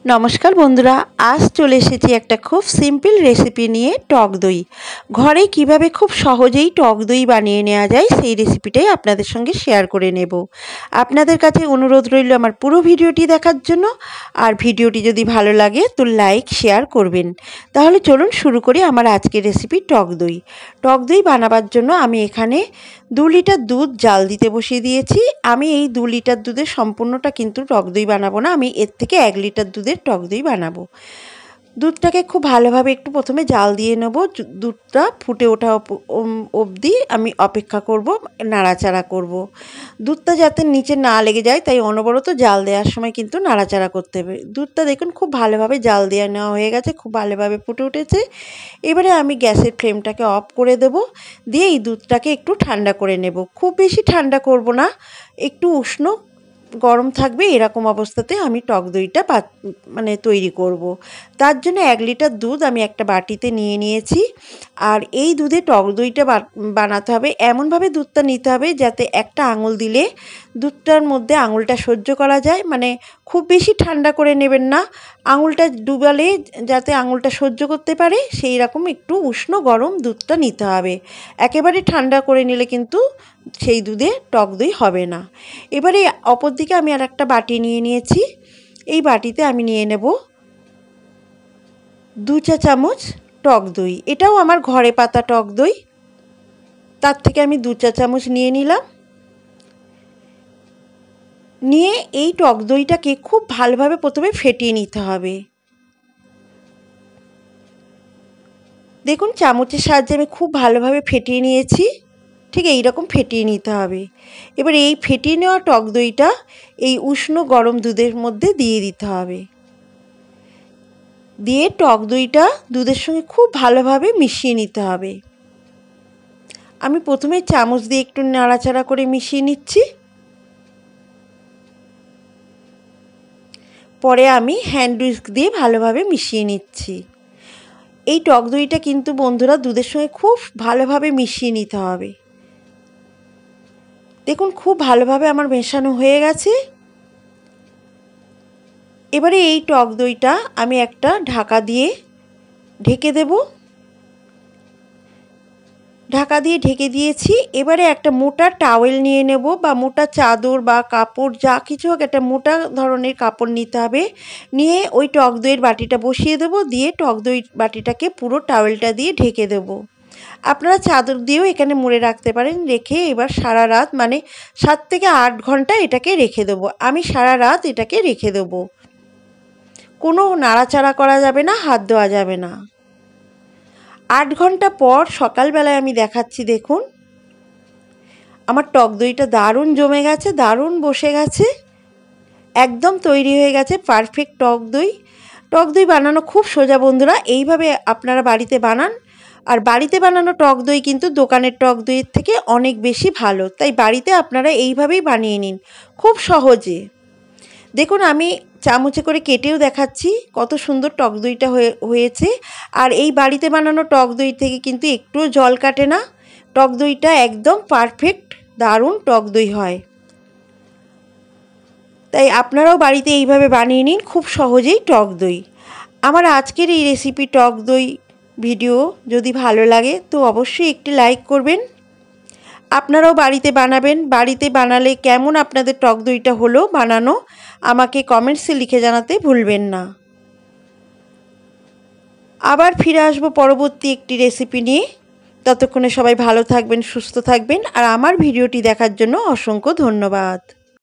नमस्कार बंधुरा आज चले एसेছি একটা খুব সিম্পল রেসিপি নিয়ে টক দই ঘরে কিভাবে খুব সহজেই টক দই বানিয়ে নেওয়া যায় সেই রেসিপিটাই আপনাদের সঙ্গে শেয়ার করে নেব। আপনাদের কাছে অনুরোধ রইল আমার পুরো ভিডিওটি দেখার জন্য। আর ভিডিওটি যদি ভালো লাগে তো লাইক শেয়ার করবেন। তাহলে চলুন শুরু করি আমার আজকের রেসিপি টক দই। টক দই বানাবার জন্য আমি এখানে 2 লিটার দুধ জাল দিতে বসিয়ে দিয়েছি। আমি এই 2 লিটার দুধের সম্পূর্ণটা কিন্তু টক দই বানাবো না, আমি এর থেকে 1 লিটার দুধের টক দই বানাবো। দুধটাকে খুব ভালোভাবে একটু প্রথমে জাল দিয়ে নেব। দুধটা ফুটে ওঠা অবধি আমি অপেক্ষা করব, নাড়াচাড়া করব। দুধটা যাতে নিচে না লেগে যায় তাই অনবরত জাল দেওয়ার সময় কিন্তু নাড়াচাড়া করতে হবে। দুধটা দেখুন খুব ভালোভাবে জাল দেওয়া নেওয়া হয়ে গেছে, খুব ভালোভাবে ফুটে উঠেছে। এবারে আমি গ্যাসের ফ্লেমটাকে অফ করে দেব, দিয়ে এই দুধটাকে একটু ঠান্ডা করে নেব। খুব বেশি ঠান্ডা করব না, একটু উষ্ণ গরম থাকবে এরকম অবস্থাতে আমি টক দইটা তৈরি করব। তার জন্য 1 লিটার দুধ আমি একটা বাটিতে নিয়ে নিয়েছি। আর এই দুধে টক দইটা বানাতে হবে এমনভাবে দুধটা নিতে হবে যাতে একটা আঙুল দিলে দুধটার মধ্যে আঙুলটা সহ্য করা যায়। খুব বেশি ঠান্ডা করে নেবেন না, আঙুলটা ডুবালে যাতে আঙুলটা সহ্য করতে পারে সেই রকম একটু উষ্ণ গরম দুধটা নিতে হবে। একেবারে ঠান্ডা করে নিলে কিন্তু সেই দুধে টক দই হবে না। এবারে অপর দিকে আমি আর একটা বাটি নিয়ে নিয়েছি। এই বাটিতে আমি নিয়ে নেব 2 চা চামচ টক দই। এটাও আমার ঘরে পাতা টক দই, তার থেকে আমি 2 চা চামচ নিয়ে নিলাম। নিয়ে এই টক দইটাকে খুব ভালোভাবে প্রথমে ফেটিয়ে নিতে হবে। দেখুন চামচের সাহায্যে আমি খুব ভালোভাবে ফেটিয়ে নিয়েছি, ঠিক এই রকম ফেটিয়ে নিতে হবে। এবার এই ফেটিয়ে নেওয়া টক দইটা এই উষ্ণ গরম দুধের মধ্যে দিয়ে দিতে হবে। দিয়ে টক দইটা দুধের সঙ্গে খুব ভালোভাবে মিশিয়ে নিতে হবে। আমি প্রথমে চামচ দিয়ে একটু নাড়াচাড়া করে মিশিয়ে নিচ্ছি, পরে আমি হ্যান্ড হুইস্ক দিয়ে ভালোভাবে মিশিয়ে নিচ্ছি। এই টক দইটা কিন্তু বন্ধুরা দুধের সঙ্গে খুব ভালোভাবে মিশিয়ে নিতে হবে। দেখুন খুব ভালোভাবে আমার মেশানো হয়ে গেছে। এবারে এই টক দইটা আমি একটা ঢাকা দিয়ে ঢেকে দেব। ঢাকা দিয়ে ঢেকে দিয়েছি। এবারে একটা মোটা টাওয়েল নিয়ে নেব, বা মোটা চাদর বা কাপড় যা কিছু হোক, একটা মোটা ধরনের কাপড় নিতে হবে। নিয়ে ওই টক দইয়ের বাটিটা বসিয়ে দেব, দিয়ে টক দই বাটিটাকে পুরো টাওয়েলটা দিয়ে ঢেকে দেব। আপনারা চাদর দিয়েও এখানে মুড়ে রাখতে পারেন। রেখে এবার সারা রাত 7 থেকে 8 ঘন্টা এটাকে রেখে দেবো। আমি সারা রাত এটাকে রেখে দেবো, কোনো নাড়াচাড়া করা যাবে না, হাত দেওয়া যাবে না। 8 ঘন্টা পর সকালবেলায় আমি দেখাচ্ছি। দেখুন আমার টক দইটা দারুণ জমে গেছে, দারুণ বসে গেছে, একদম তৈরি হয়ে গেছে পারফেক্ট টক দই। টক দই বানানো খুব সোজা বন্ধুরা, এইভাবে আপনারা বাড়িতে বানান। আর বাড়িতে বানানো টক দই কিন্তু দোকানের টক দইয়ের থেকে অনেক বেশি ভালো, তাই বাড়িতে আপনারা এইভাবেই বানিয়ে নিন খুব সহজে। দেখুন আমি চামচে করে কেটেও দেখাচ্ছি কত সুন্দর টক দইটা হয়েছে। আর এই বাড়িতে বানানো টক দই থেকে কিন্তু একটুও জল কাটে না, টক দইটা একদম পারফেক্ট দারুণ টক দই হয়। তাই আপনারাও বাড়িতে এইভাবে বানিয়ে নিন খুব সহজেই টক দই। আমার আজকের এই রেসিপি টক দই ভিডিও যদি ভালো লাগে তো অবশ্যই একটি লাইক করবেন। আপনারাও বাড়িতে বানাবেন। বাড়িতে বানালে কেমন আপনাদের টক দইটা হলো বানানো আমাকে কমেন্টসে লিখে জানাতে ভুলবেন না। আবার ফিরে আসবো পরবর্তী একটি রেসিপি নিয়ে। ততক্ষণে সবাই ভালো থাকবেন, সুস্থ থাকবেন। আর আমার ভিডিওটি দেখার জন্য অসংখ্য ধন্যবাদ।